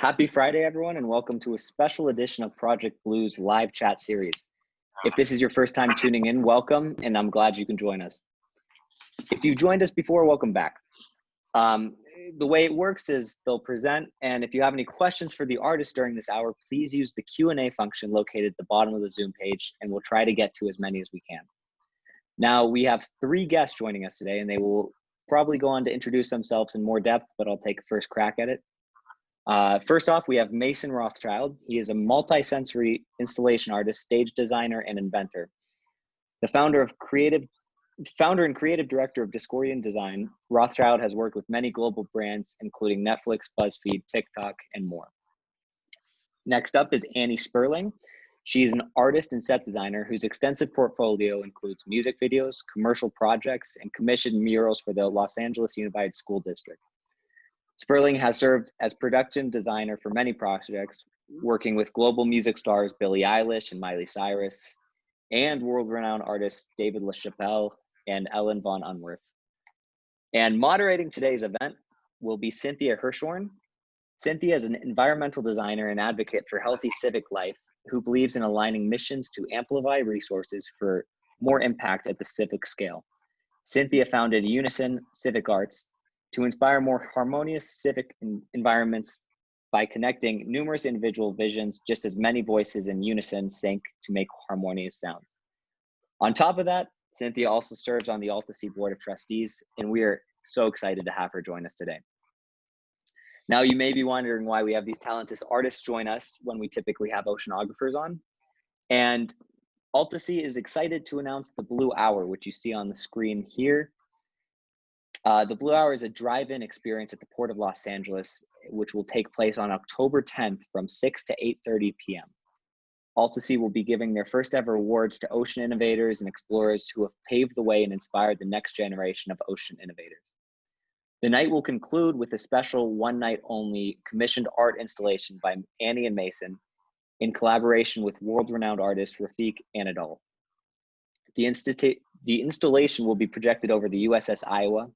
Happy Friday, everyone, and welcome to a special edition of Project Blue's live chat series. If this is your first time tuning in, welcome, and I'm glad you can join us. If you've joined us before, welcome back. The way it works is they'll present, and if you have any questions for the artist during this hour, please use the Q&A function located at the bottom of the Zoom page, and we'll try to get to as many as we can. Now, we have three guests joining us today, and they will probably go on to introduce themselves in more depth, but I'll take a first crack at it. First off, we have Mason Rothschild. He is a multi-sensory installation artist, stage designer, and inventor. The founder and creative director of Discordian Design, Rothschild has worked with many global brands, including Netflix, BuzzFeed, TikTok, and more. Next up is Annie Sperling. She is an artist and set designer whose extensive portfolio includes music videos, commercial projects, and commissioned murals for the Los Angeles Unified School District. Sperling has served as production designer for many projects, working with global music stars Billie Eilish and Miley Cyrus, and world-renowned artists David LaChapelle and Ellen von Unwerth. And moderating today's event will be Cynthia Hirschhorn. Cynthia is an environmental designer and advocate for healthy civic life who believes in aligning missions to amplify resources for more impact at the civic scale. Cynthia founded Unison Civic Arts to inspire more harmonious civic environments by connecting numerous individual visions, just as many voices in unison sync to make harmonious sounds. On top of that, Cynthia also serves on the AltaSea Board of Trustees, and we are so excited to have her join us today. Now, you may be wondering why we have these talented artists join us when we typically have oceanographers on. And AltaSea is excited to announce the Blue Hour, which you see on the screen here. The Blue Hour is a drive-in experience at the Port of Los Angeles, which will take place on October 10th from 6 to 8:30 p.m. AltaSea will be giving their first ever awards to ocean innovators and explorers who have paved the way and inspired the next generation of ocean innovators. The night will conclude with a special one-night-only commissioned art installation by Annie and Mason in collaboration with world-renowned artist Rafiq Anadol. The installation will be projected over the USS Iowa.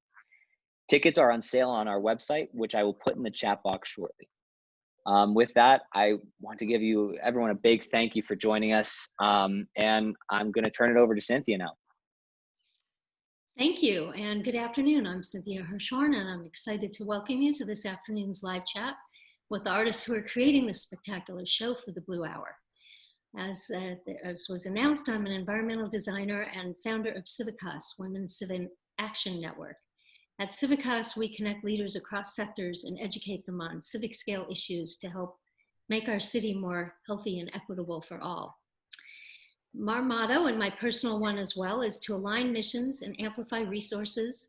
Tickets are on sale on our website, which I will put in the chat box shortly. With that, I want to give everyone a big thank you for joining us, and I'm going to turn it over to Cynthia now. Thank you, and good afternoon. I'm Cynthia Hirschhorn, and I'm excited to welcome you to this afternoon's live chat with the artists who are creating this spectacular show for the Blue Hour. As was announced, I'm an environmental designer and founder of Civicas, Women's Civic Action Network. At Civicas, we connect leaders across sectors and educate them on civic scale issues to help make our city more healthy and equitable for all. Our motto, and my personal one as well, is to align missions and amplify resources.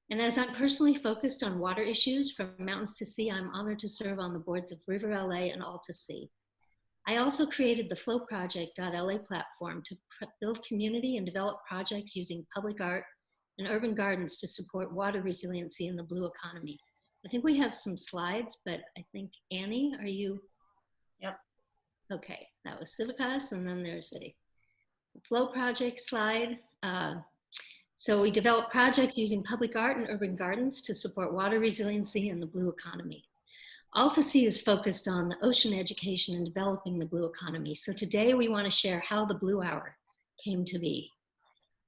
And as I'm personally focused on water issues from mountains to sea, I'm honored to serve on the boards of River LA and AltaSea. I also created the flowproject.la platform to build community and develop projects using public art and urban gardens to support water resiliency in the blue economy. I think we have some slides, but I think, Annie, are you? Yep. Okay, that was Civicas, and then there's a Flow Project slide. So we develop projects using public art and urban gardens to support water resiliency in the blue economy. AltaSea is focused on the ocean education and developing the blue economy. So today we want to share how the Blue Hour came to be.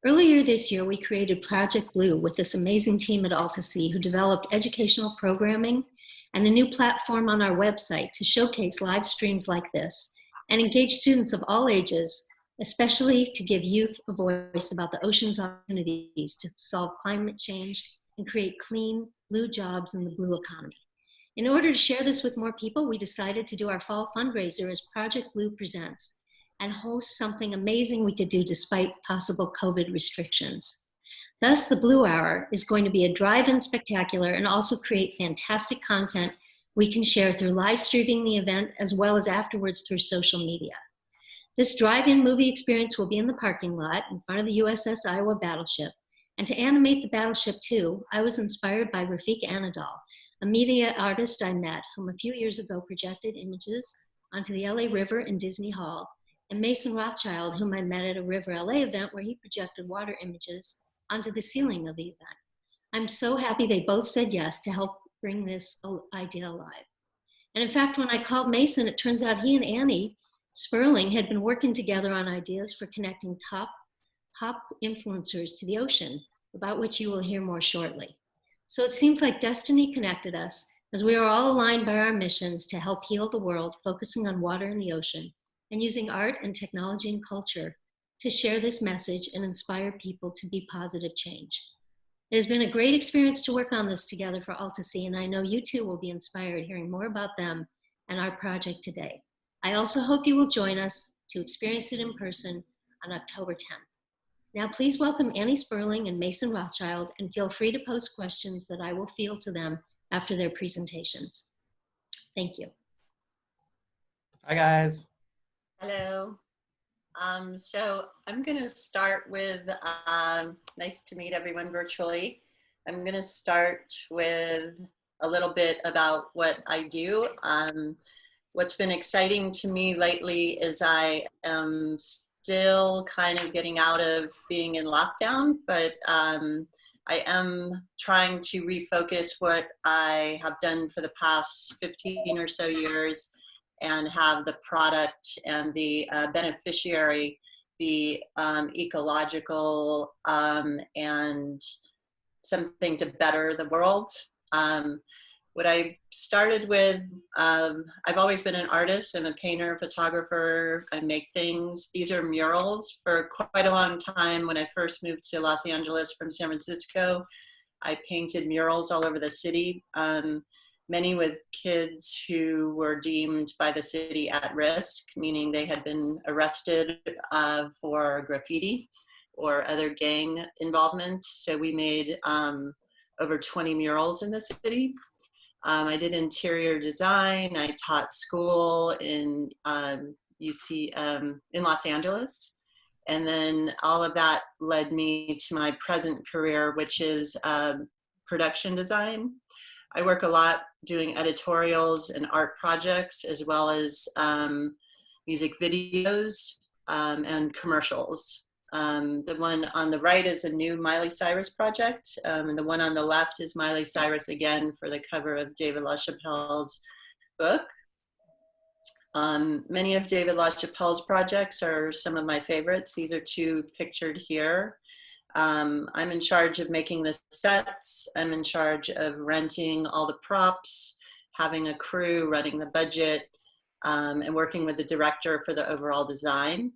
Earlier this year, we created Project Blue with this amazing team at AltaSea who developed educational programming and a new platform on our website to showcase live streams like this and engage students of all ages, especially to give youth a voice about the ocean's opportunities to solve climate change and create clean, blue jobs in the blue economy. In order to share this with more people, we decided to do our fall fundraiser as Project Blue Presents and host something amazing we could do despite possible COVID restrictions. Thus, the Blue Hour is going to be a drive-in spectacular and also create fantastic content we can share through live streaming the event as well as afterwards through social media. This drive-in movie experience will be in the parking lot in front of the USS Iowa battleship. And to animate the battleship too, I was inspired by Rafiq Anadol, a media artist I met whom a few years ago projected images onto the LA River in Disney Hall, and Mason Rothschild, whom I met at a River LA event where he projected water images onto the ceiling of the event. I'm so happy they both said yes to help bring this idea alive. And in fact, when I called Mason, it turns out he and Annie Sperling had been working together on ideas for connecting top influencers to the ocean, about which you will hear more shortly. So it seems like destiny connected us, as we are all aligned by our missions to help heal the world, focusing on water and the ocean, and using art and technology and culture to share this message and inspire people to be positive change. It has been a great experience to work on this together for Altasea, and I know you too will be inspired hearing more about them and our project today. I also hope you will join us to experience it in person on October 10th. Now, please welcome Annie Sperling and Mason Rothschild, and feel free to post questions that I will field to them after their presentations. Thank you. Hi, guys. Hello. So I'm going to start with, nice to meet everyone virtually. I'm going to start with a little bit about what I do. What's been exciting to me lately is I am still kind of getting out of being in lockdown, but I am trying to refocus what I have done for the past 15 or so years and have the product and the beneficiary be ecological and something to better the world. What I started with, I've always been an artist. I'm a painter, photographer. I make things. These are murals. For quite a long time, when I first moved to Los Angeles from San Francisco, I painted murals all over the city, many with kids who were deemed by the city at risk, meaning they had been arrested for graffiti or other gang involvement. So we made over 20 murals in the city. I did interior design. I taught school in in Los Angeles. And then all of that led me to my present career, which is production design. I work a lot doing editorials and art projects, as well as music videos and commercials. The one on the right is a new Miley Cyrus project, and the one on the left is Miley Cyrus again for the cover of David LaChapelle's book. Many of David LaChapelle's projects are some of my favorites. These are two pictured here. I'm in charge of making the sets. I'm in charge of renting all the props, having a crew, running the budget, and working with the director for the overall design.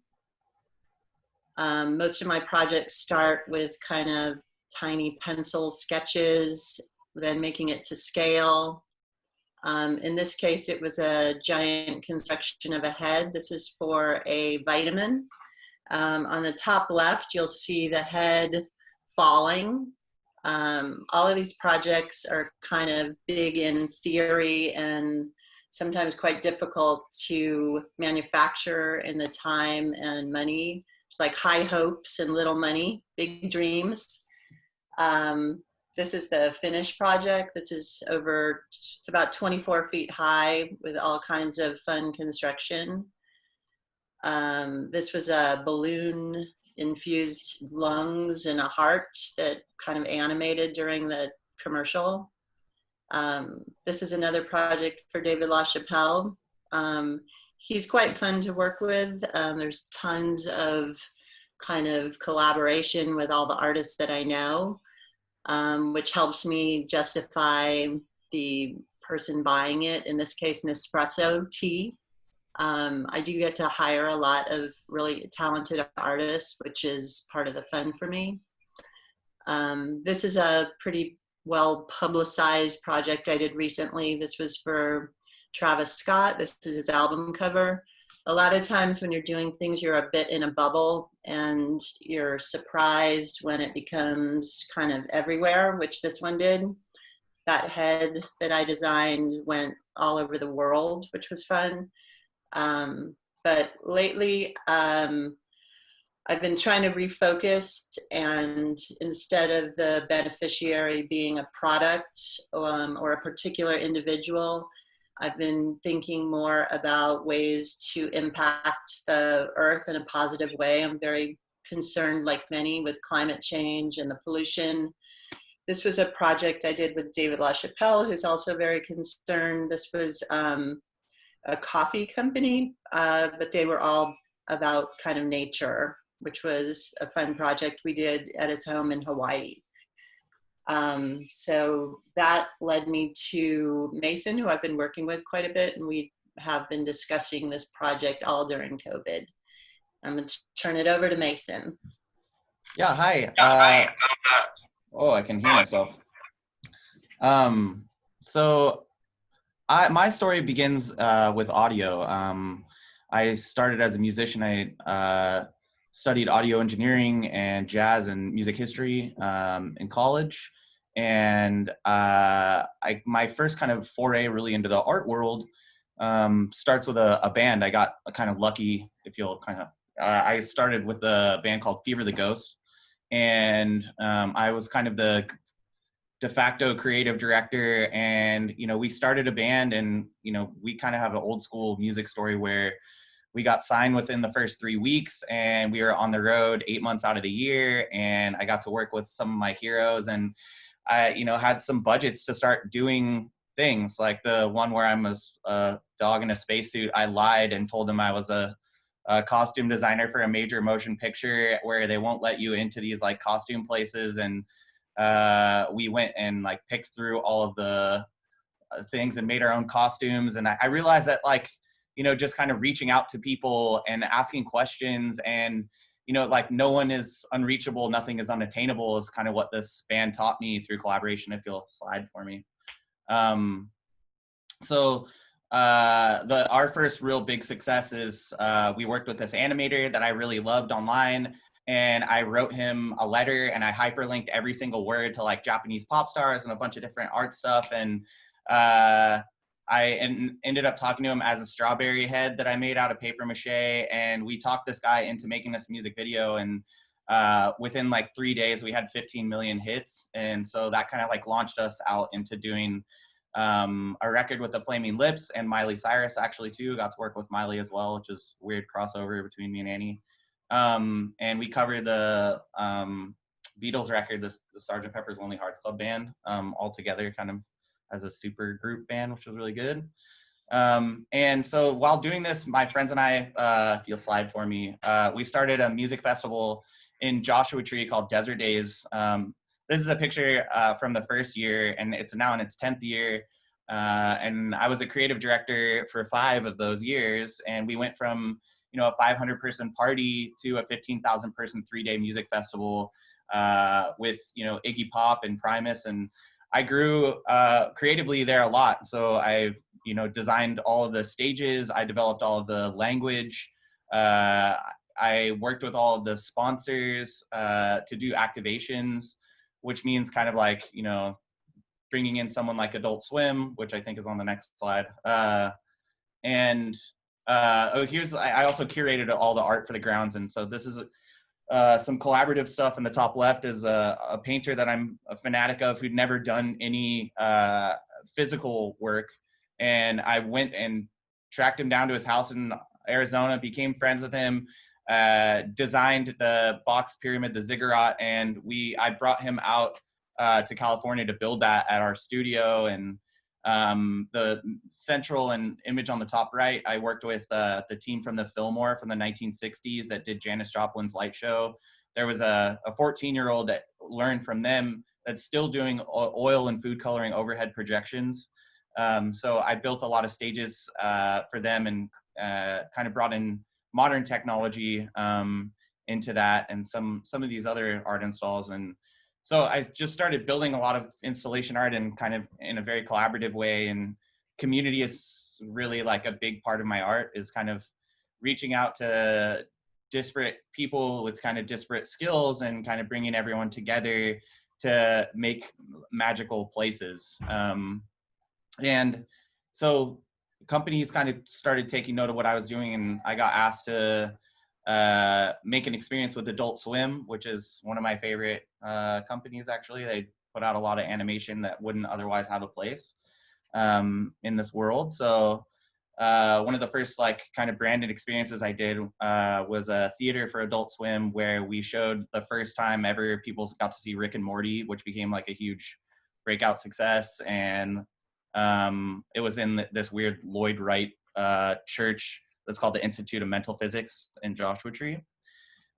Most of my projects start with kind of tiny pencil sketches, then making it to scale. In this case, it was a giant construction of a head. This is for a vitamin. On the top left, you'll see the head falling. All of these projects are kind of big in theory and sometimes quite difficult to manufacture in the time and money. It's like high hopes and little money, big dreams. This is the finished project. This is it's about 24 feet high with all kinds of fun construction. This was a balloon infused lungs and a heart that kind of animated during the commercial. This is another project for David LaChapelle. He's quite fun to work with. There's tons of kind of collaboration with all the artists that I know, which helps me justify the person buying it, in this case, Nespresso tea. I do get to hire a lot of really talented artists, which is part of the fun for me. This is a pretty well publicized project I did recently. This was for Travis Scott. This is his album cover. A lot of times when you're doing things, you're a bit in a bubble and you're surprised when it becomes kind of everywhere, which this one did. That head that I designed went all over the world, which was fun. But lately, I've been trying to refocus, and instead of the beneficiary being a product or a particular individual, I've been thinking more about ways to impact the earth in a positive way. I'm very concerned, like many, with climate change and the pollution. This was a project I did with David LaChapelle, who's also very concerned. This was a coffee company, but they were all about kind of nature, which was a fun project we did at his home in Hawaii. So that led me to Mason, who I've been working with quite a bit, and we have been discussing this project all during COVID. I'm going to turn it over to Mason. Yeah, hi. Oh, I can hear myself. So my story begins with audio. I started as a musician. I studied audio engineering and jazz and music history in college. And my first kind of foray really into the art world starts with a band. I got kind of lucky, if you'll kind of, I started with a band called Fever the Ghost. And I was kind of the de facto creative director, and we started a band, and we kind of have an old school music story where we got signed within the first 3 weeks, and we were on the road 8 months out of the year, and I got to work with some of my heroes, and I had some budgets to start doing things like the one where I'm a dog in a spacesuit. I lied and told them I was a costume designer for a major motion picture where they won't let you into these like costume places, and we went and like picked through all of the things and made our own costumes. And I realized that like just kind of reaching out to people and asking questions, and like no one is unreachable, nothing is unattainable, is kind of what this band taught me through collaboration. If you'll slide for me. So our first real big success is we worked with this animator that I really loved online, and I wrote him a letter, and I hyperlinked every single word to like Japanese pop stars and a bunch of different art stuff. And ended up talking to him as a strawberry head that I made out of paper mache, and we talked this guy into making this music video, and within like 3 days we had 15 million hits. And so that kind of like launched us out into doing a record with the Flaming Lips and Miley Cyrus actually too. Got to work with Miley as well, which is weird crossover between me and Annie. And we covered the Beatles record, the Sgt. Pepper's Lonely Hearts Club Band, all together kind of as a super group band, which was really good. And so while doing this, my friends and I, if you'll slide for me, we started a music festival in Joshua Tree called Desert Days. This is a picture from the first year, and it's now in its 10th year. And I was the creative director for 5 of those years. And we went from, a 500-person party to a 15,000 person 3-day music festival with, Iggy Pop and Primus. And I grew creatively there a lot. So I, designed all of the stages. I developed all of the language. I worked with all of the sponsors to do activations, which means kind of like, bringing in someone like Adult Swim, which I think is on the next slide. I also curated all the art for the grounds. And so this is some collaborative stuff. In the top left is a painter that I'm a fanatic of who'd never done any physical work. And I went and tracked him down to his house in Arizona, became friends with him, designed the box pyramid, the ziggurat, and I brought him out to California to build that at our studio. And the central and image on the top right, I worked with the team from the Fillmore from the 1960s that did Janis Joplin's Light Show. There was a 14-year-old that learned from them that's still doing oil and food coloring overhead projections. So I built a lot of stages for them, and kind of brought in modern technology into that, and some of these other art installs. And so I just started building a lot of installation art, and kind of in a very collaborative way. And community is really like a big part of my art, is kind of reaching out to disparate people with kind of disparate skills and kind of bringing everyone together to make magical places. And so companies kind of started taking note of what I was doing, and I got asked to make an experience with Adult Swim, which is one of my favorite companies. Actually, they put out a lot of animation that wouldn't otherwise have a place in this world. So one of the first like kind of branded experiences I did was a theater for Adult Swim, where we showed the first time ever people got to see Rick and Morty, which became like a huge breakout success. And it was in this weird Lloyd Wright church that's called the Institute of Mental Physics in Joshua Tree.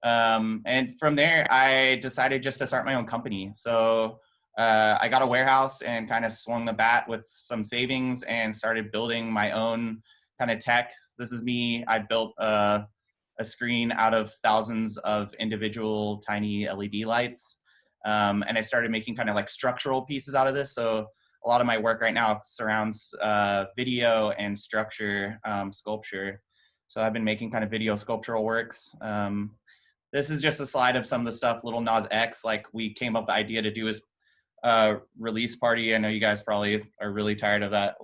And from there, I decided just to start my own company. So I got a warehouse and kind of swung the bat with some savings and started building my own kind of tech. This is me. I built a screen out of thousands of individual tiny LED lights. And I started making kind of like structural pieces out of this. So a lot of my work right now surrounds video and structure, sculpture. So I've been making kind of video sculptural works. This is just a slide of some of the stuff Lil Nas X, like we came up with the idea to do his release party. I know you guys probably are really tired of that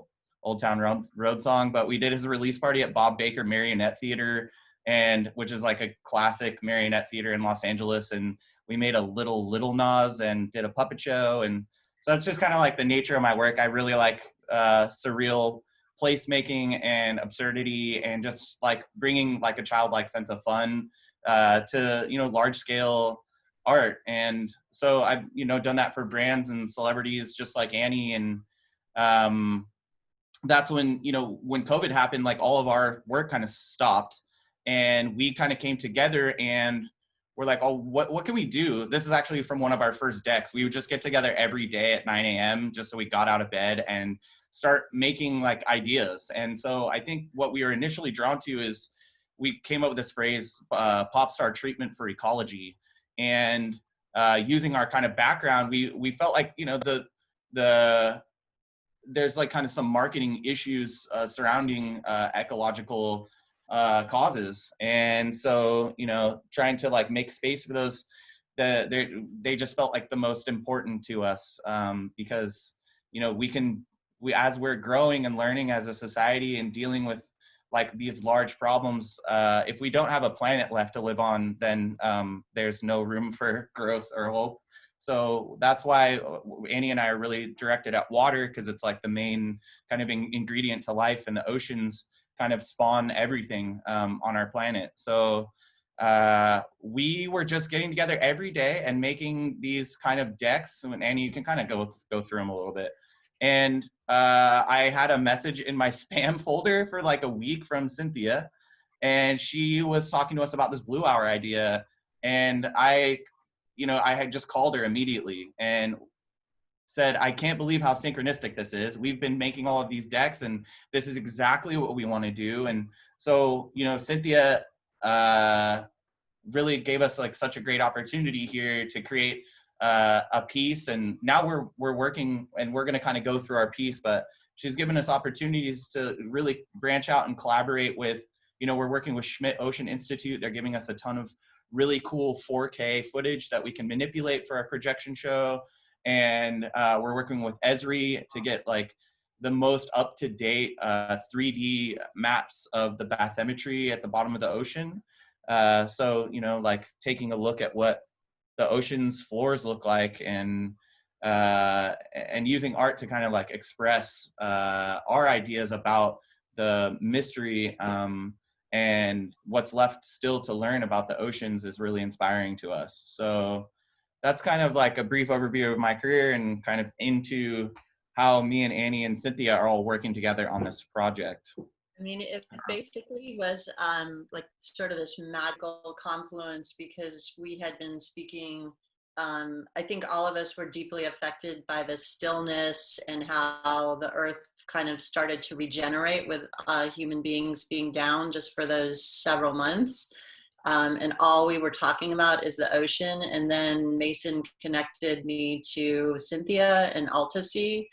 Old Town Road song, but we did his release party at Bob Baker Marionette Theater, and which is like a classic marionette theater in Los Angeles. And we made a little Nas and did a puppet show. And so it's just kind of like the nature of my work. I really like surreal placemaking and absurdity, and just like bringing like a childlike sense of fun to, you know, large scale art. And so I've, you know, done that for brands and celebrities just like Annie. And that's when, you know, when COVID happened, like all of our work kind of stopped, and we kind of came together and we're like, oh, what can we do? This is actually from one of our first decks. We would just get together every day at 9 a.m. just so we got out of bed and start making like ideas. And so I think what we were initially drawn to is we came up with this phrase, pop star treatment for ecology. And using our kind of background, we felt like, you know, there's like kind of some marketing issues surrounding ecological causes. And so, you know, trying to like make space for those, they just felt like the most important to us, because, you know, we as we're growing and learning as a society and dealing with like these large problems, if we don't have a planet left to live on, then there's no room for growth or hope. So that's why Annie and I are really directed at water, because it's like the main kind of ingredient to life, and the oceans kind of spawn everything on our planet. So we were just getting together every day and making these kind of decks. And Annie, you can kind of go through them a little bit. And I had a message in my spam folder for like a week from Cynthia, and she was talking to us about this Blue Hour idea. And I had just called her immediately and said, I can't believe how synchronistic this is. We've been making all of these decks, and this is exactly what we want to do. And so, you know, Cynthia really gave us like such a great opportunity here to create a piece. And now we're working, and we're going to kind of go through our piece, but she's given us opportunities to really branch out and collaborate with, you know, we're working with Schmidt Ocean Institute. They're giving us a ton of really cool 4K footage that we can manipulate for our projection show. And we're working with Esri to get like the most up-to-date 3D maps of the bathymetry at the bottom of the ocean. So, you know, like taking a look at what the ocean's floors look like, and using art to kind of like express our ideas about the mystery and what's left still to learn about the oceans is really inspiring to us. So that's kind of like a brief overview of my career, and kind of into how me and Annie and Cynthia are all working together on this project. I mean, it basically was like sort of this magical confluence, because we had been speaking, I think all of us were deeply affected by the stillness and how the earth kind of started to regenerate with human beings being down just for those several months. And all we were talking about is the ocean. And then Mason connected me to Cynthia and Altasea,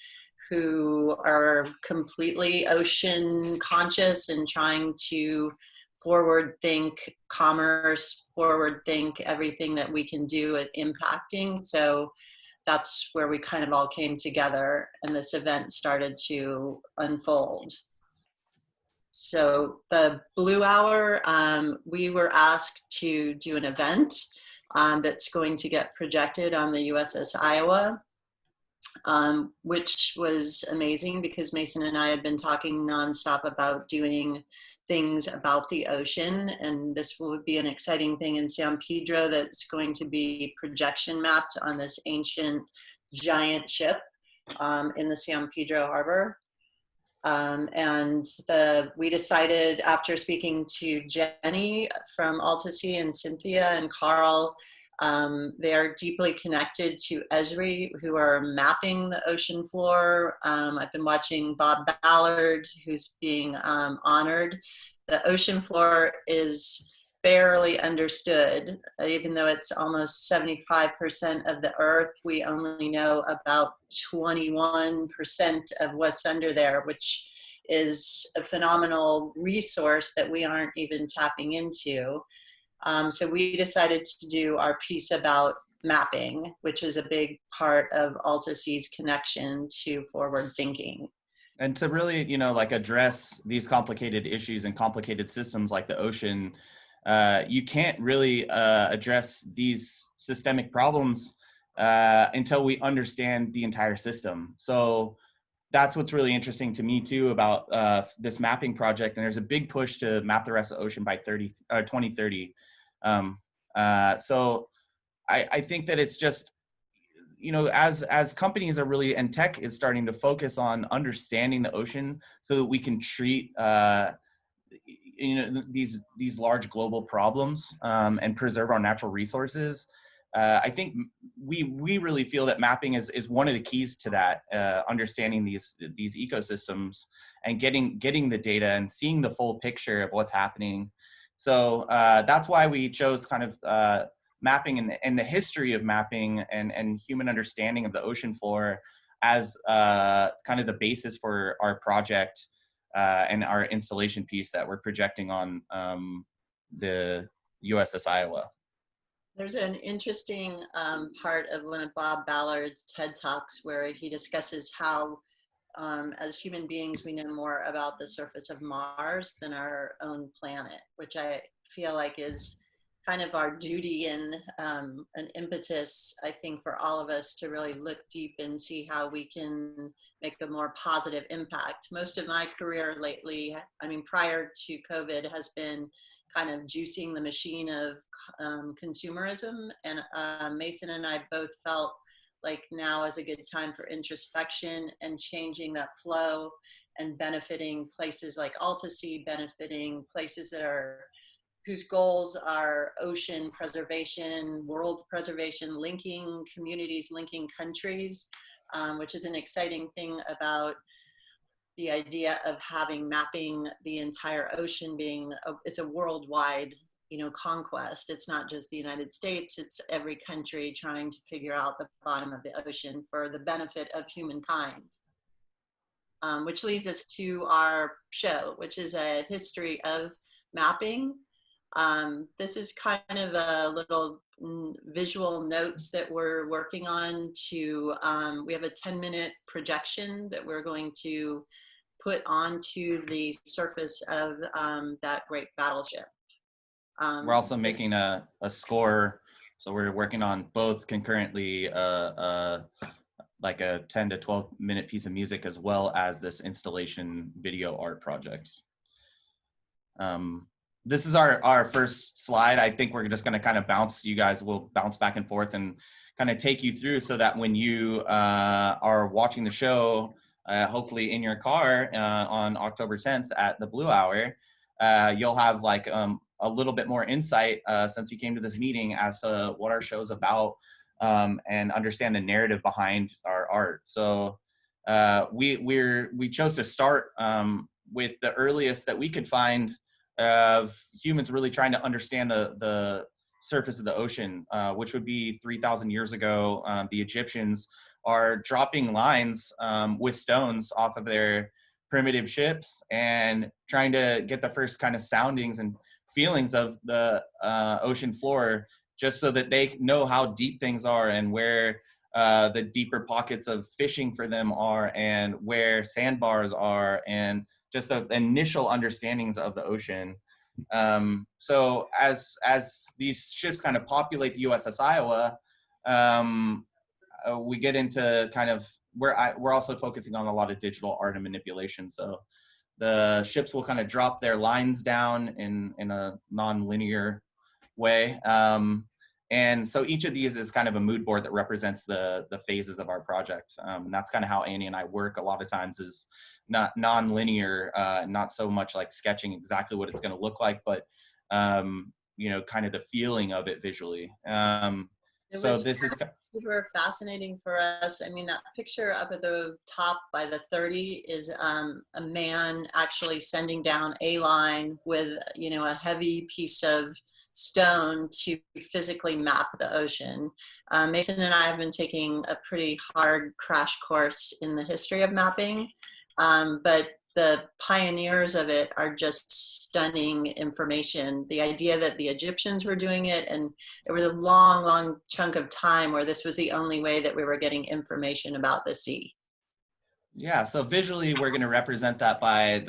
who are completely ocean conscious and trying to forward think commerce, forward think everything that we can do at impacting. So that's where we kind of all came together, and this event started to unfold. So the Blue Hour, we were asked to do an event that's going to get projected on the USS Iowa. which was amazing because Mason and I had been talking nonstop about doing things about the ocean, and this would be an exciting thing in San Pedro that's going to be projection mapped on this ancient giant ship in the San Pedro harbor. We decided after speaking to Jenny from Altasea and Cynthia and Carl, they are deeply connected to Esri, who are mapping the ocean floor. I've been watching Bob Ballard, who's being honored. The ocean floor is barely understood, even though it's almost 75% of the earth. We only know about 21% of what's under there, which is a phenomenal resource that we aren't even tapping into. So we decided to do our piece about mapping, which is a big part of Altasea's connection to forward thinking. And to really, you know, like address these complicated issues and complicated systems like the ocean, you can't really address these systemic problems until we understand the entire system. So that's what's really interesting to me too about this mapping project. And there's a big push to map the rest of the ocean by 2030. So I think that it's just, you know, as companies are really, and tech is starting to focus on understanding the ocean so that we can treat you know, these large global problems and preserve our natural resources. I think we really feel that mapping is one of the keys to that, understanding these ecosystems and getting the data and seeing the full picture of what's happening. So that's why we chose kind of mapping and the history of mapping and human understanding of the ocean floor as kind of the basis for our project and our installation piece that we're projecting on the USS Iowa. There's an interesting part of one of Bob Ballard's TED Talks where he discusses how as human beings, we know more about the surface of Mars than our own planet, which I feel like is kind of our duty and an impetus, I think, for all of us to really look deep and see how we can make a more positive impact. Most of my career lately, I mean, prior to COVID, has been kind of juicing the machine of consumerism. And Mason and I both felt like now is a good time for introspection and changing that flow and benefiting places like Altasea, benefiting places that are whose goals are ocean preservation, world preservation, linking communities, linking countries, which is an exciting thing about the idea of having mapping the entire ocean being, it's a worldwide, you know, conquest. It's not just the United States, it's every country trying to figure out the bottom of the ocean for the benefit of humankind. Which leads us to our show, which is a history of mapping. This is kind of a little visual notes that we're working on to, we have a 10-minute projection that we're going to put onto the surface of that great battleship. We're also making a score, so we're working on both concurrently, like a 10 to 12 minute piece of music as well as this installation video art project. This is our first slide. I think we're just going to kind of bounce, you guys will bounce back and forth and kind of take you through so that when you are watching the show, hopefully in your car on October 10th at the Blue Hour, you'll have like a little bit more insight since you came to this meeting as to what our show is about and understand the narrative behind our art. So we chose to start with the earliest that we could find of humans really trying to understand the surface of the ocean, which would be 3,000 years ago. The Egyptians are dropping lines with stones off of their primitive ships and trying to get the first kind of soundings and feelings of the ocean floor, just so that they know how deep things are and where the deeper pockets of fishing for them are and where sandbars are and just the initial understandings of the ocean. So as these ships kind of populate the USS Iowa, we get into kind of we're also focusing on a lot of digital art and manipulation. So the ships will kind of drop their lines down in a non-linear way. And so each of these is kind of a mood board that represents the phases of our project. And that's kind of how Annie and I work a lot of times, is not non-linear, not so much like sketching exactly what it's going to look like, but you know, kind of the feeling of it visually. It So was this is super fascinating for us. I mean, that picture up at the top by the 30 is a man actually sending down a line with, you know, a heavy piece of stone to physically map the ocean. Mason and I have been taking a pretty hard crash course in the history of mapping, but the pioneers of it are just stunning information. The idea that the Egyptians were doing it, and there was a long, long chunk of time where this was the only way that we were getting information about the sea. Yeah, so visually we're going to represent that by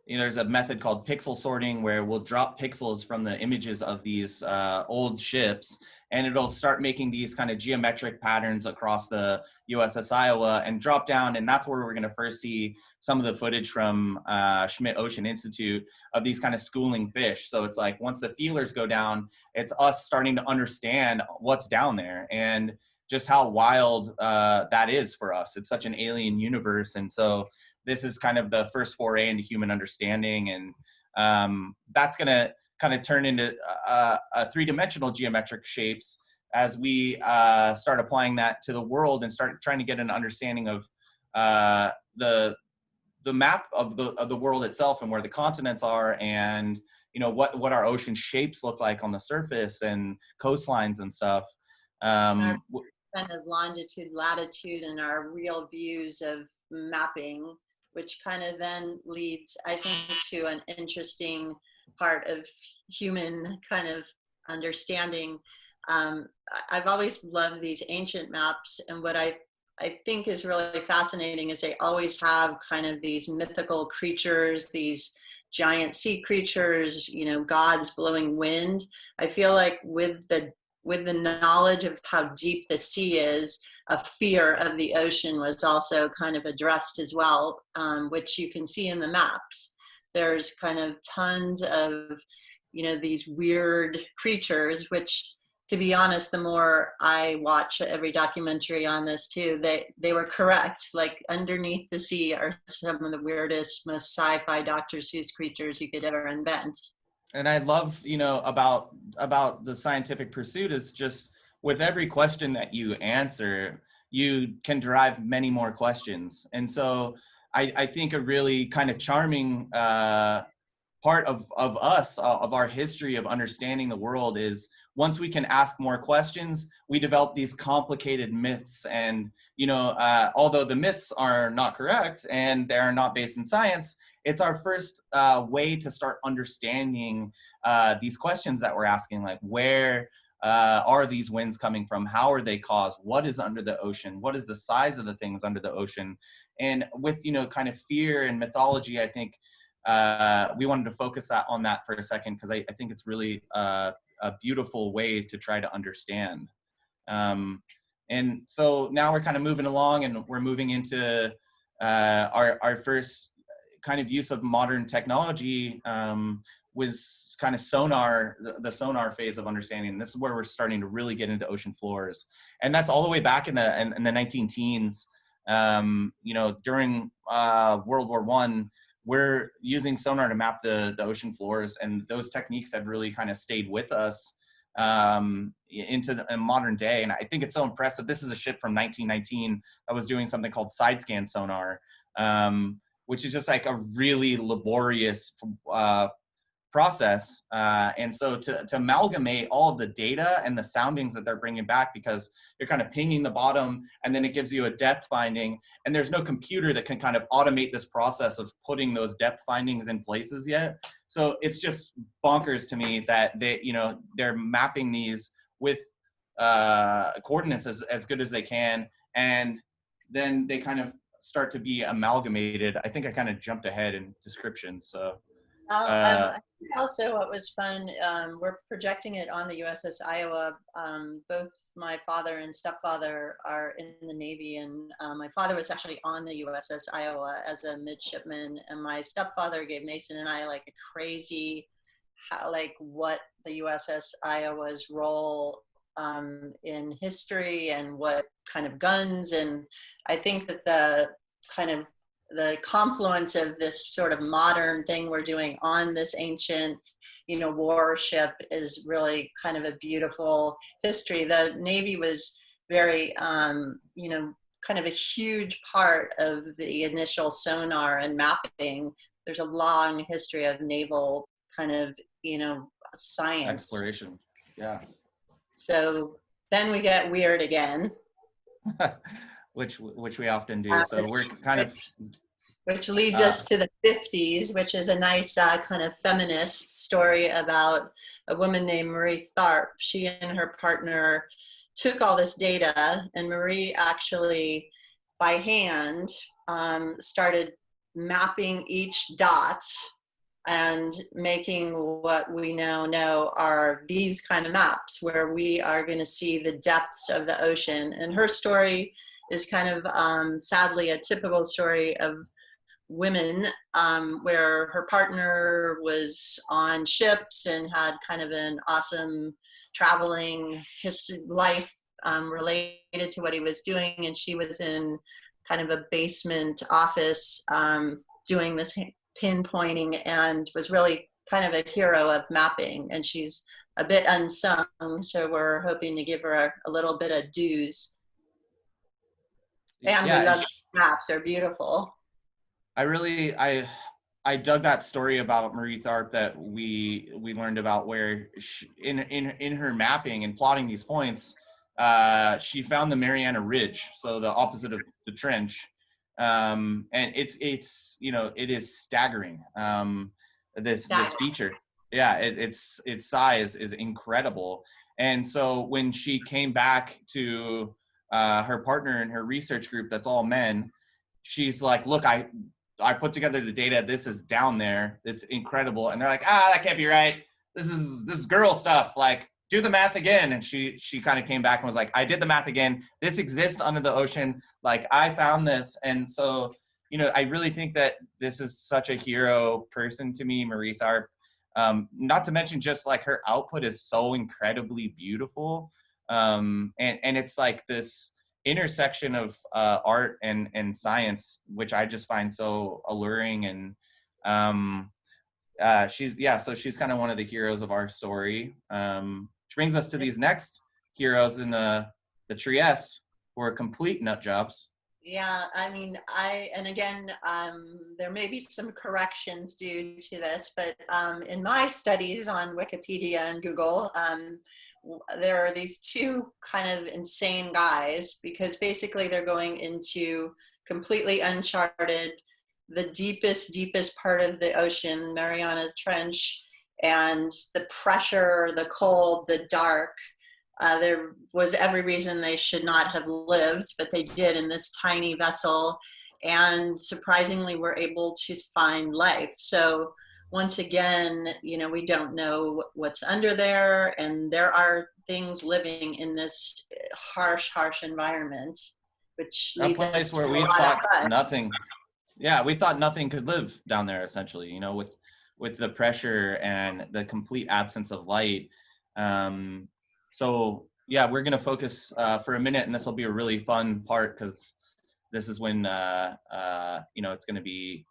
you know, there's a method called pixel sorting where we'll drop pixels from the images of these old ships, and it'll start making these kind of geometric patterns across the USS Iowa and drop down. And that's where we're going to first see some of the footage from Schmidt Ocean Institute of these kind of schooling fish. So it's like once the feelers go down, it's us starting to understand what's down there and just how wild that is for us. It's such an alien universe. And so this is kind of the first foray into human understanding. And that's going to kind of turn into three-dimensional geometric shapes as we start applying that to the world and start trying to get an understanding of the map of the world itself and where the continents are, and you know what our ocean shapes look like on the surface and coastlines and stuff. Our kind of longitude, latitude, and our real views of mapping, which kind of then leads, I think, to an interesting part of human kind of understanding. I've always loved these ancient maps, and what I think is really fascinating is they always have kind of these mythical creatures, these giant sea creatures, you know, gods blowing wind. I feel like with the knowledge of how deep the sea is, a fear of the ocean was also kind of addressed as well, which you can see in the maps. There's kind of tons of, you know, these weird creatures, which, to be honest, the more I watch every documentary on this too, they were correct. Like underneath the sea are some of the weirdest, most sci-fi Dr. Seuss creatures you could ever invent. And I love, you know, about the scientific pursuit is just with every question that you answer, you can derive many more questions. And so I think a really kind of charming part of us, of our history of understanding the world, is once we can ask more questions, we develop these complicated myths. And, you know, although the myths are not correct and they're not based in science, it's our first way to start understanding these questions that we're asking, like where are these winds coming from? How are they caused? What is under the ocean? What is the size of the things under the ocean? And with, you know, kind of fear and mythology, I think we wanted to focus on that for a second, because I think it's really a beautiful way to try to understand. And so now we're kind of moving along, and we're moving into our first kind of use of modern technology was kind of sonar, the sonar phase of understanding. This is where we're starting to really get into ocean floors, and that's all the way back in the 19 teens. You know, during World War I, we're using sonar to map the ocean floors, and those techniques have really kind of stayed with us into the modern day. And I think it's so impressive. This is a ship from 1919 that was doing something called side scan sonar, which is just like a really laborious process. And so to amalgamate all of the data and the soundings that they're bringing back, because you're kind of pinging the bottom and then it gives you a depth finding, and there's no computer that can kind of automate this process of putting those depth findings in places yet. So it's just bonkers to me that they're mapping these with coordinates as good as they can, and then they kind of start to be amalgamated. I think I kind of jumped ahead in descriptions, so I think also what was fun, we're projecting it on the USS Iowa. Both my father and stepfather are in the Navy, and my father was actually on the USS Iowa as a midshipman, and my stepfather gave Mason and I like a crazy, like what the USS Iowa's role in history and what kind of guns, and I think that the confluence of this sort of modern thing we're doing on this ancient, warship is really kind of a beautiful history. The Navy was very, kind of a huge part of the initial sonar and mapping. There's a long history of naval kind of, science. Exploration, yeah. So then we get weird again. which we often do. So we're kind of... Which leads us to the 50s, which is a nice kind of feminist story about a woman named Marie Tharp. She and her partner took all this data, and Marie actually, by hand, started mapping each dot and making what we now know are these kind of maps where we are going to see the depths of the ocean. And her story is kind of sadly a typical story of women, where her partner was on ships and had kind of an awesome traveling life related to what he was doing, and she was in kind of a basement office doing this pinpointing, and was really kind of a hero of mapping, and she's a bit unsung, so we're hoping to give her a little bit of dues. And we love maps, they're beautiful. I dug that story about Marie Tharp that we learned about, where she, in her mapping and plotting these points, she found the Mariana Ridge, so the opposite of the trench, and it's it is staggering. This feature, yeah, its size is incredible, and so when she came back to her partner and her research group, that's all men, she's like, look, I put together the data. This is down there. It's incredible. And they're like, that can't be right. This is girl stuff. Like, do the math again. And she kind of came back and was like, I did the math again. This exists under the ocean. Like, I found this. And so, I really think that this is such a hero person to me, Marie Tharp. Not to mention just like her output is so incredibly beautiful. And it's like this intersection of art and science, which I just find so alluring, and she's kind of one of the heroes of our story, which brings us to these next heroes in the Trieste, who are complete nut jobs. Yeah, I mean, there may be some corrections due to this, but in my studies on Wikipedia and Google, there are these two kind of insane guys, because basically they're going into completely uncharted, the deepest part of the ocean, Mariana's Trench, and the pressure, the cold, the dark. There was every reason they should not have lived, but they did in this tiny vessel, and surprisingly were able to find life. So once again, we don't know what's under there, and there are things living in this harsh environment, which leads us to where we thought nothing. Yeah, we thought nothing could live down there, essentially, with the pressure and the complete absence of light. So yeah, we're gonna focus for a minute, and this will be a really fun part, because this is when it's gonna be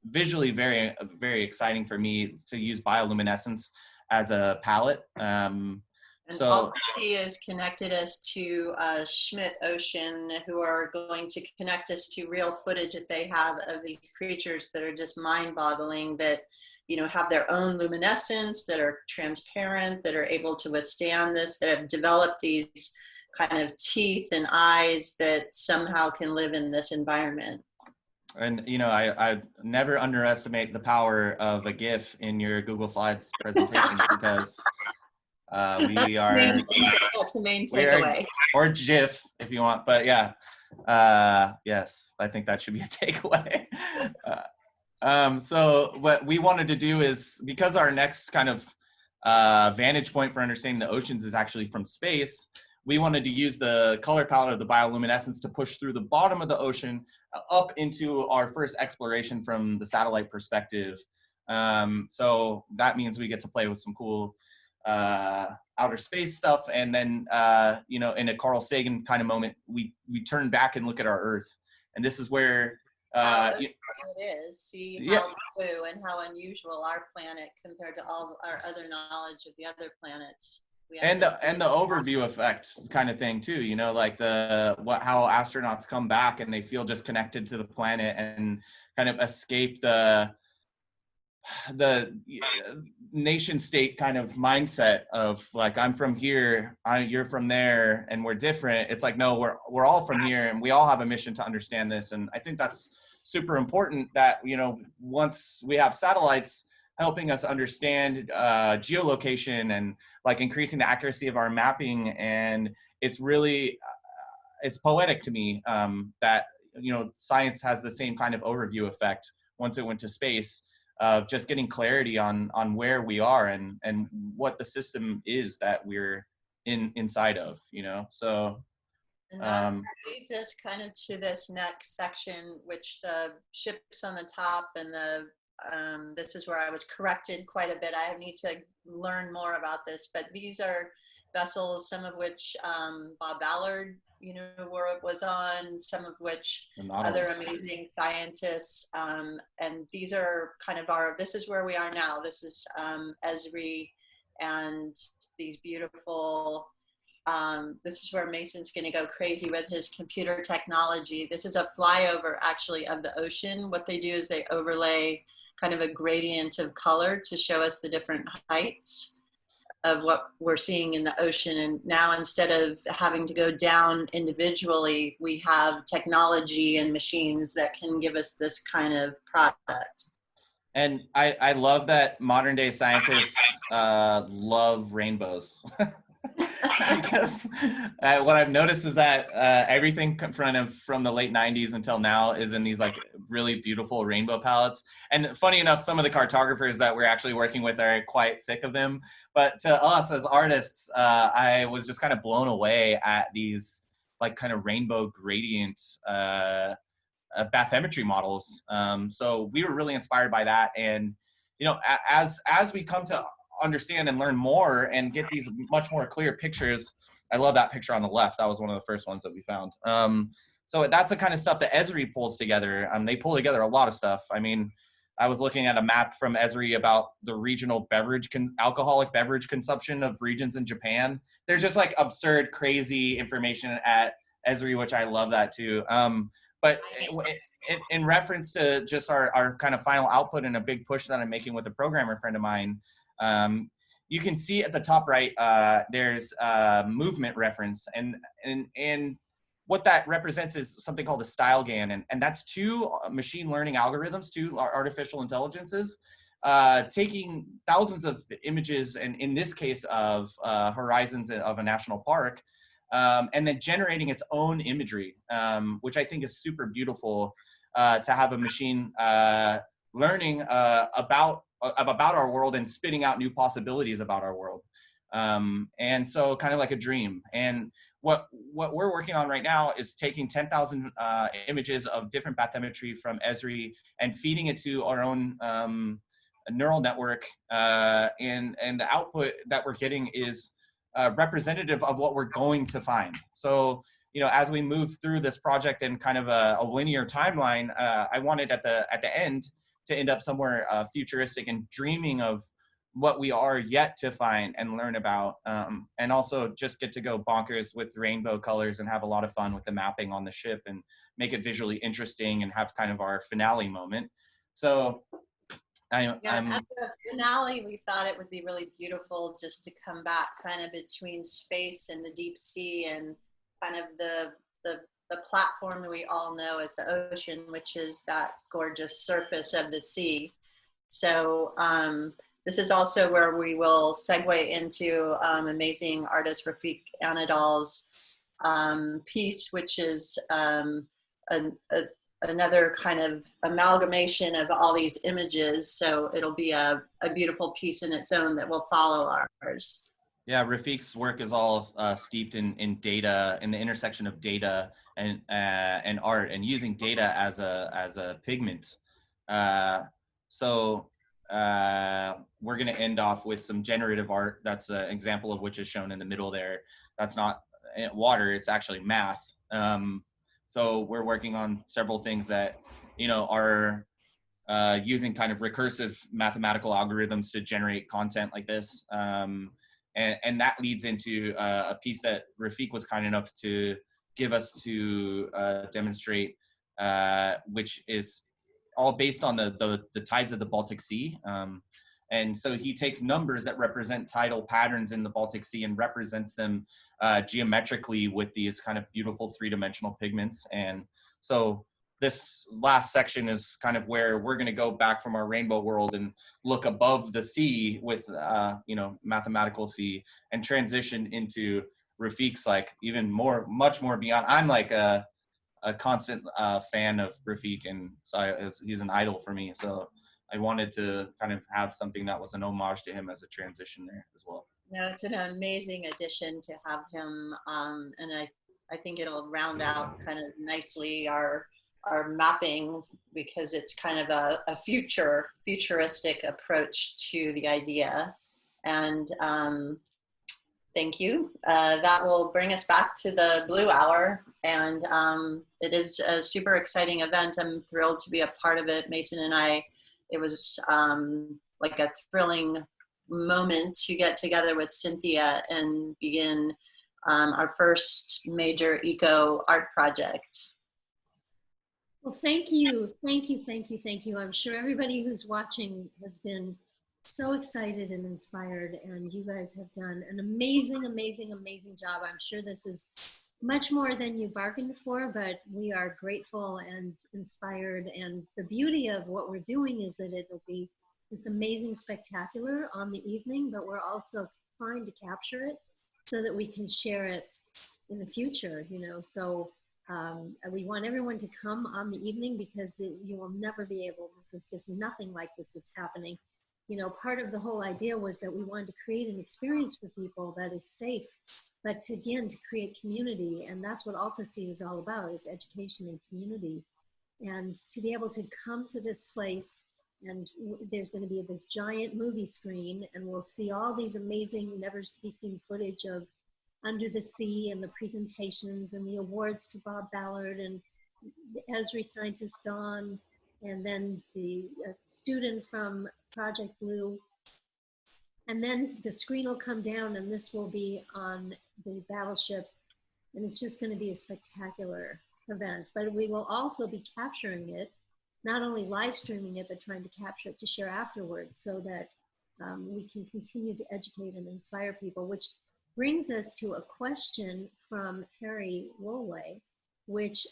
visually very, very exciting for me to use bioluminescence as a palette. And also he has connected us to Schmidt Ocean, who are going to connect us to real footage that they have of these creatures that are just mind-boggling, that have their own luminescence, that are transparent, that are able to withstand this, that have developed these kind of teeth and eyes that somehow can live in this environment. And I never underestimate the power of a GIF in your Google Slides presentation, because we are... That's the main takeaway. Or GIF if you want, but yeah. Yes, I think that should be a takeaway. So what we wanted to do is, because our next kind of vantage point for understanding the oceans is actually from space, we wanted to use the color palette of the bioluminescence to push through the bottom of the ocean up into our first exploration from the satellite perspective. So that means we get to play with some cool outer space stuff. And then, you know, in a Carl Sagan kind of moment, we turn back and look at our Earth. And this is where it is. See yeah. how blue and how unusual our planet compared to all our other knowledge of the other planets. And the overview effect kind of thing too, you know, like how astronauts come back and they feel just connected to the planet and kind of escape the nation state kind of mindset of like, I'm from here, you're from there, and we're different. It's like, no, we're all from here, and we all have a mission to understand this. And I think that's super important that, you know, once we have satellites helping us understand geolocation and like increasing the accuracy of our mapping, and it's really it's poetic to me that, you know, science has the same kind of overview effect once it went to space, of just getting clarity on where we are and what the system is that we're inside of, you know. So and that leads us kind of to this next section, which the ships on the top and the this is where I was corrected quite a bit. I need to learn more about this, but these are vessels, some of which Bob Ballard, you know, was on, some of which other amazing scientists, and these are kind of this is where we are now. This is Esri and these beautiful, this is where Mason's going to go crazy with his computer technology. This is a flyover actually of the ocean. What they do is they overlay kind of a gradient of color to show us the different heights of what we're seeing in the ocean. And now, instead of having to go down individually, we have technology and machines that can give us this kind of product. And I love that modern day scientists love rainbows. Because what I've noticed is that everything from the late 90s until now is in these like really beautiful rainbow palettes. And funny enough, some of the cartographers that we're actually working with are quite sick of them. But to us as artists, I was just kind of blown away at these like kind of rainbow gradient bathymetry models. So we were really inspired by that. And, you know, as we come to understand and learn more and get these much more clear pictures. I love that picture on the left. That was one of the first ones that we found. So that's the kind of stuff that Esri pulls together. They pull together a lot of stuff. I mean, I was looking at a map from Esri about the regional alcoholic beverage consumption of regions in Japan. There's just like absurd, crazy information at Esri, which I love that too. But in reference to just our kind of final output and a big push that I'm making with a programmer friend of mine, you can see at the top right, there's a movement reference, and what that represents is something called a style GAN, and that's two machine learning algorithms, two artificial intelligences, taking thousands of images, and in this case of horizons of a national park, and then generating its own imagery, which I think is super beautiful, to have a machine learning about our world and spitting out new possibilities about our world. And so kind of like a dream. And what we're working on right now is taking 10,000 images of different bathymetry from Esri and feeding it to our own neural network. And the output that we're getting is representative of what we're going to find. So, you know, as we move through this project in kind of a linear timeline, I wanted at the end to end up somewhere futuristic and dreaming of what we are yet to find and learn about, and also just get to go bonkers with rainbow colors and have a lot of fun with the mapping on the ship and make it visually interesting and have kind of our finale moment. So at the finale, we thought it would be really beautiful just to come back kind of between space and the deep sea and kind of the platform we all know as the ocean, which is that gorgeous surface of the sea. So this is also where we will segue into amazing artist Rafiq Anadol's piece, which is a another kind of amalgamation of all these images. So it'll be a beautiful piece in its own that will follow ours. Yeah, Rafiq's work is all steeped in data, in the intersection of data and art, and using data as a pigment. So we're going to end off with some generative art. That's an example of which is shown in the middle there. That's not water; it's actually math. So we're working on several things that, you know, are using kind of recursive mathematical algorithms to generate content like this. And that leads into a piece that Rafiq was kind enough to give us to demonstrate, which is all based on the tides of the Baltic Sea. And so he takes numbers that represent tidal patterns in the Baltic Sea and represents them geometrically with these kind of beautiful three-dimensional pigments. And so this last section is kind of where we're going to go back from our rainbow world and look above the sea with, you know, mathematical sea, and transition into Rafiq's like even more, much more beyond. I'm like a constant fan of Rafiq, and so he's an idol for me. So I wanted to kind of have something that was an homage to him as a transition there as well. No, it's an amazing addition to have him, and I think it'll round out kind of nicely our mapping, because it's kind of a futuristic approach to the idea. And thank you. That will bring us back to the Blue Hour, and it is a super exciting event. I'm thrilled to be a part of it. Mason and I, it was like a thrilling moment to get together with Cynthia and begin our first major eco art project. Well, thank you. Thank you, thank you, thank you. I'm sure everybody who's watching has been so excited and inspired, and you guys have done an amazing, amazing, amazing job. I'm sure this is much more than you bargained for, but we are grateful and inspired. And the beauty of what we're doing is that it'll be this amazing spectacular on the evening, but we're also trying to capture it so that we can share it in the future, you know. So we want everyone to come on the evening, because you will never be able, this is just nothing like this is happening. You know, part of the whole idea was that we wanted to create an experience for people that is safe, but to, again, to create community. And that's what AltaSea is all about, is education and community. And to be able to come to this place, and there's going to be this giant movie screen, and we'll see all these amazing, never be seen footage of Under the Sea, and the presentations and the awards to Bob Ballard and the Esri scientist Dawn, and then the student from Project Blue. And then the screen will come down, and this will be on the battleship, and it's just going to be a spectacular event. But we will also be capturing it, not only live streaming it, but trying to capture it to share afterwards, so that we can continue to educate and inspire people, which brings us to a question from Harry Woolway, which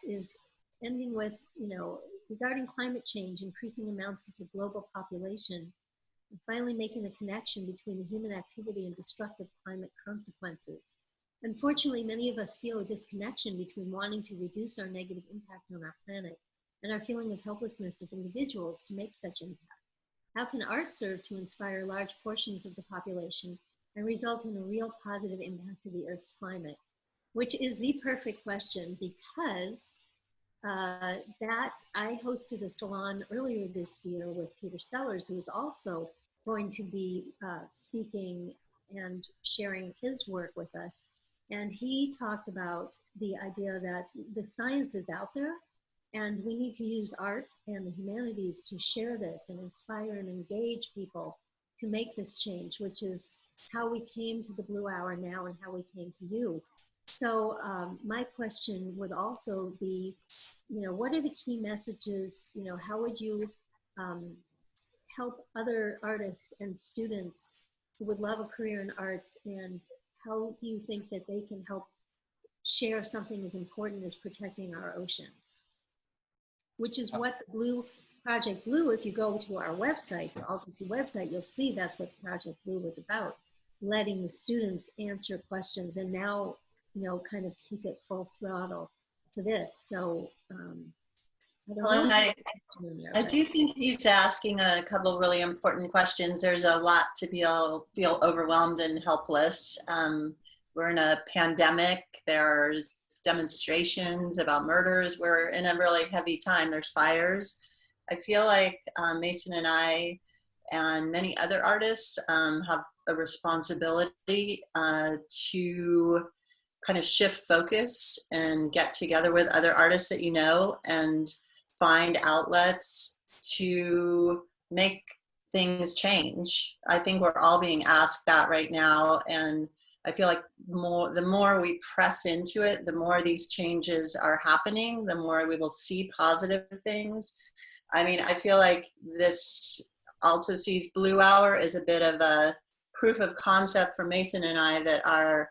is ending with, you know, regarding climate change, increasing amounts of the global population, and finally making the connection between the human activity and destructive climate consequences. Unfortunately, many of us feel a disconnection between wanting to reduce our negative impact on our planet and our feeling of helplessness as individuals to make such impact. How can art serve to inspire large portions of the population and result in a real positive impact to the Earth's climate? Which is the perfect question, because that I hosted a salon earlier this year with Peter Sellers, who is also going to be speaking and sharing his work with us. And he talked about the idea that the science is out there, and we need to use art and the humanities to share this and inspire and engage people to make this change, which is how we came to the Blue Hour now and how we came to you. So my question would also be, you know, what are the key messages? You know, how would you help other artists and students who would love a career in arts, and how do you think that they can help share something as important as protecting our oceans? Which is what the Project Blue, if you go to our website, the AltaSea website, you'll see that's what Project Blue was about, letting the students answer questions, and now, you know, kind of take it full throttle to this. So Well, and I do think he's asking a couple really important questions. There's a lot to feel overwhelmed and helpless. We're in a pandemic. There's demonstrations about murders. We're in a really heavy time. There's fires. I feel like Mason and I and many other artists have a responsibility to kind of shift focus and get together with other artists that you know and find outlets to make things change. I think we're all being asked that right now, and I feel like the more we press into it, the more these changes are happening, the more we will see positive things. I mean, I feel like this Alta Seas Blue Hour is a bit of a proof of concept for Mason and I that our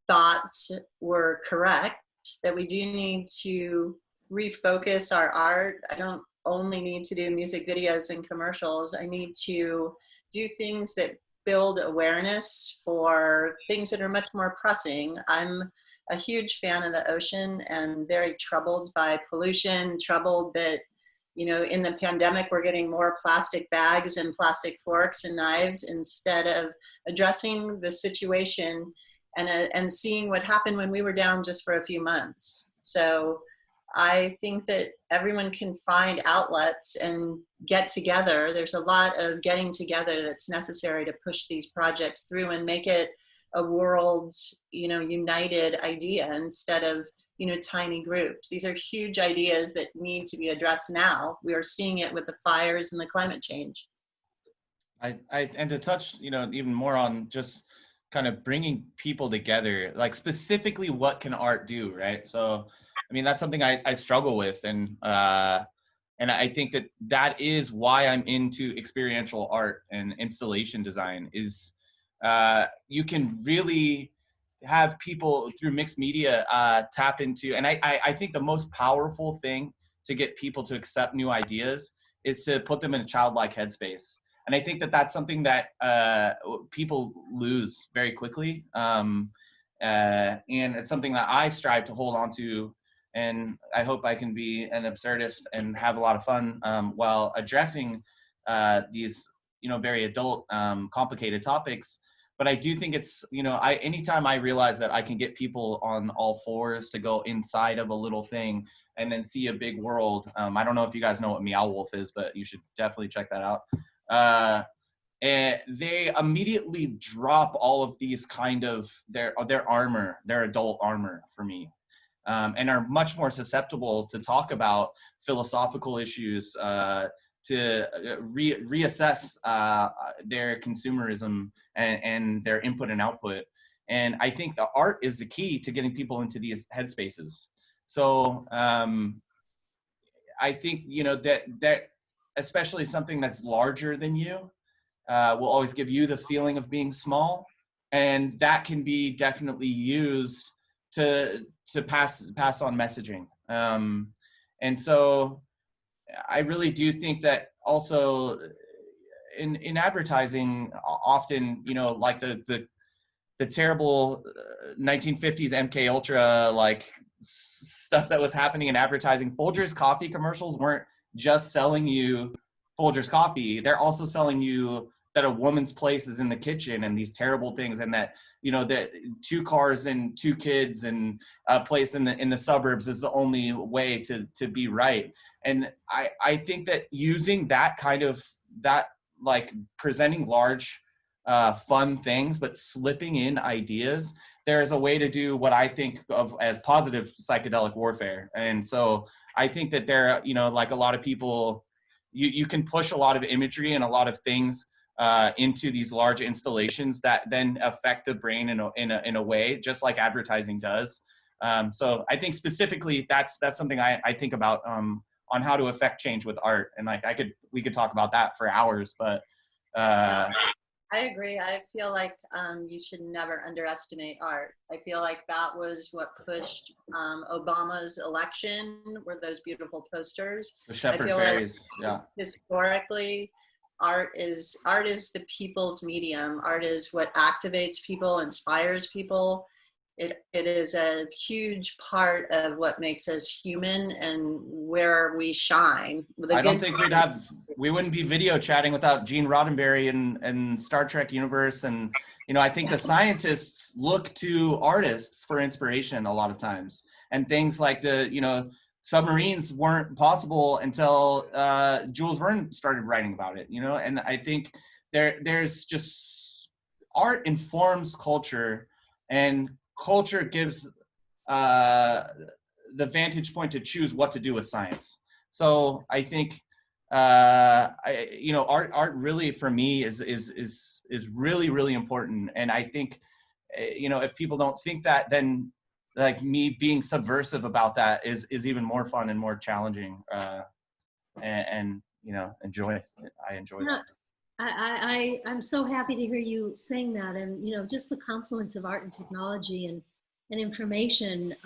thoughts were correct, that we do need to refocus our art. I don't only need to do music videos and commercials. I need to do things that build awareness for things that are much more pressing. I'm a huge fan of the ocean and very troubled by pollution, troubled that, you know, in the pandemic, we're getting more plastic bags and plastic forks and knives instead of addressing the situation and seeing what happened when we were down just for a few months. So I think that everyone can find outlets and get together. There's a lot of getting together that's necessary to push these projects through and make it a world, you know, united idea instead of, you know, tiny groups. These are huge ideas that need to be addressed now. We are seeing it with the fires and the climate change. And to touch, you know, even more on just kind of bringing people together, like specifically what can art do, right? So, I mean, that's something I struggle with. And I think that is why I'm into experiential art and installation design is you can really have people through mixed media tap into, and I think the most powerful thing to get people to accept new ideas is to put them in a childlike headspace. And I think that's something that people lose very quickly. And it's something that I strive to hold on to. And I hope I can be an absurdist and have a lot of fun while addressing these, you know, very adult, complicated topics. But I do think it's, you know, anytime I realize that I can get people on all fours to go inside of a little thing and then see a big world. I don't know if you guys know what Meow Wolf is, but you should definitely check that out. And they immediately drop all of these kind of their armor, their adult armor for me, and are much more susceptible to talk about philosophical issues, to reassess their consumerism and their input and output. And I think the art is the key to getting people into these headspaces. So I think, you know, that especially something that's larger than you will always give you the feeling of being small, and that can be definitely used to pass on messaging. And so I really do think that also in advertising, often, you know, like the terrible 1950s MK Ultra like stuff that was happening in advertising. Folgers coffee commercials weren't just selling you Folgers coffee. They're also selling you that a woman's place is in the kitchen and these terrible things, and that, you know, that 2 cars and 2 kids and a place in the suburbs is the only way to be right. And I think that using that kind of, that like presenting large fun things but slipping in ideas, there is a way to do what I think of as positive psychedelic warfare. And so I think that there, you know, like a lot of people, you can push a lot of imagery and a lot of things into these large installations that then affect the brain in a way, just like advertising does. So I think specifically that's something I think about on how to affect change with art. And like we could talk about that for hours, but I agree. I feel like you should never underestimate art. I feel like that was what pushed Obama's election, were those beautiful posters. the Shepherd I feel Fairies, like yeah. historically, art is the people's medium. Art is what activates people, inspires people. it is a huge part of what makes us human and where we shine. I don't think we wouldn't be video chatting without Gene Roddenberry and Star Trek universe. And, you know, I think the scientists look to artists for inspiration a lot of times, and things like submarines weren't possible until Jules Verne started writing about it, you know. And I think there's just, art informs culture, and culture gives the vantage point to choose what to do with science. So I think art really for me is really, really important. And I think if people don't think that, then like me being subversive about that is even more fun and more challenging, and enjoy it. I enjoy that. I'm so happy to hear you saying that, and just the confluence of art and technology and information.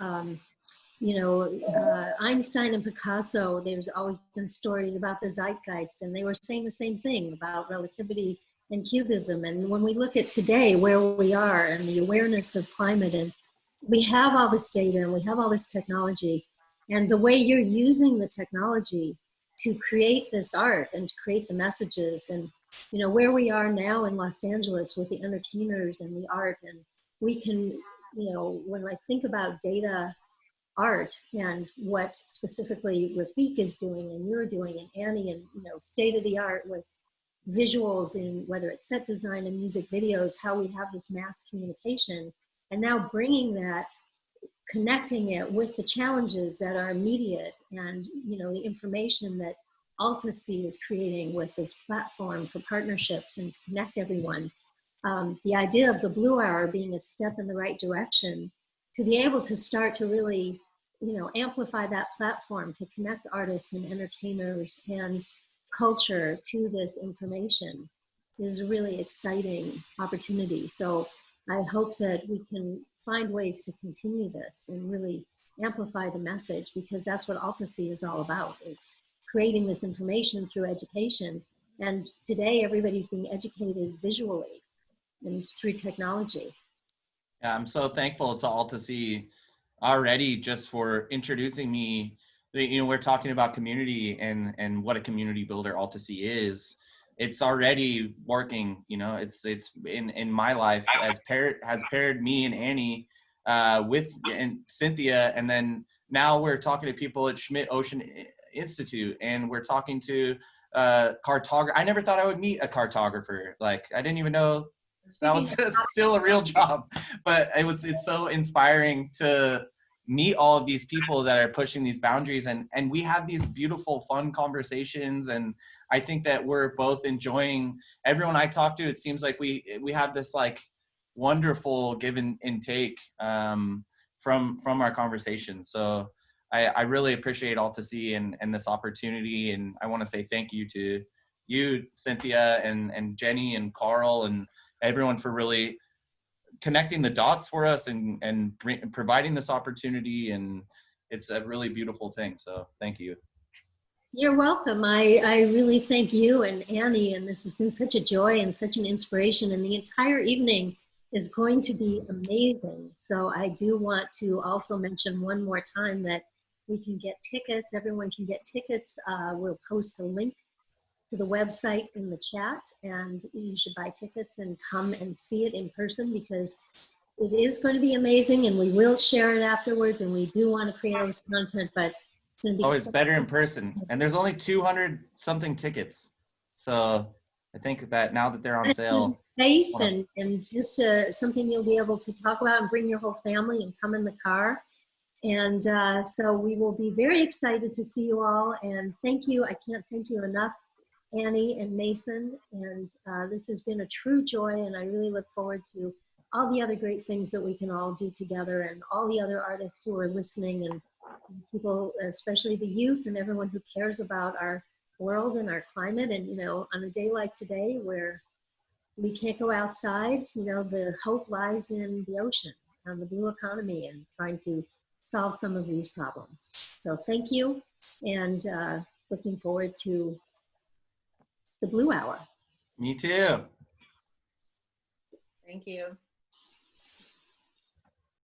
Einstein and Picasso, there's always been stories about the zeitgeist, and they were saying the same thing about relativity and cubism. And when we look at today, where we are and the awareness of climate, and we have all this data and we have all this technology, and the way you're using the technology to create this art and to create the messages, and where we are now in Los Angeles with the entertainers and the art, and we can, when I think about data art and what specifically Rafik is doing and you're doing and Annie, and state of the art with visuals in whether it's set design and music videos, how we have this mass communication, and now bringing that, connecting it with the challenges that are immediate, and the information that AltaSea is creating with this platform for partnerships and to connect everyone. The idea of the Blue Hour being a step in the right direction to be able to start to really amplify that platform to connect artists and entertainers and culture to this information is a really exciting opportunity. So I hope that we can find ways to continue this and really amplify the message, because that's what AltaSea is all about, is creating this information through education. And today everybody's being educated visually and through technology. Yeah, I'm so thankful to AltaSea already, just for introducing me. We're talking about community and what a community builder AltaSea is. It's already working. It's in my life has paired me and Annie with and Cynthia, and then now we're talking to people at Schmidt Ocean Institute, and we're talking to cartographer. I never thought I would meet a cartographer. Like, I didn't even know that was still a real job, but it's so inspiring to meet all of these people that are pushing these boundaries, and we have these beautiful, fun conversations. And I think that we're both enjoying, everyone I talk to, it seems like we have this like wonderful give and take from our conversations. So I really appreciate AltaSea and this opportunity, and I want to say thank you to you, Cynthia, and Jenny and Carl and everyone for really connecting the dots for us and providing this opportunity. And it's a really beautiful thing. So thank you. You're welcome. I really thank you and Annie, and this has been such a joy and such an inspiration, and the entire evening is going to be amazing. So I do want to also mention one more time that we can get tickets. Everyone can get tickets. We'll post a link to the website in the chat, and you should buy tickets and come and see it in person, because it is going to be amazing, and we will share it afterwards, and we do want to create all this content, but it's going to be it's better in person, and there's only 200 something tickets, so I think that now that they're on sale, safe and just something you'll be able to talk about and bring your whole family and come in the car. And so we will be very excited to see you all, and thank you. I can't thank you enough, Annie and Mason, and this has been a true joy, and I really look forward to all the other great things that we can all do together, and all the other artists who are listening, and people, especially the youth and everyone who cares about our world and our climate. And on a day like today where we can't go outside, the hope lies in the ocean, on the blue economy, and trying to solve some of these problems. So thank you, and looking forward to the Blue Hour. Me too. Thank you.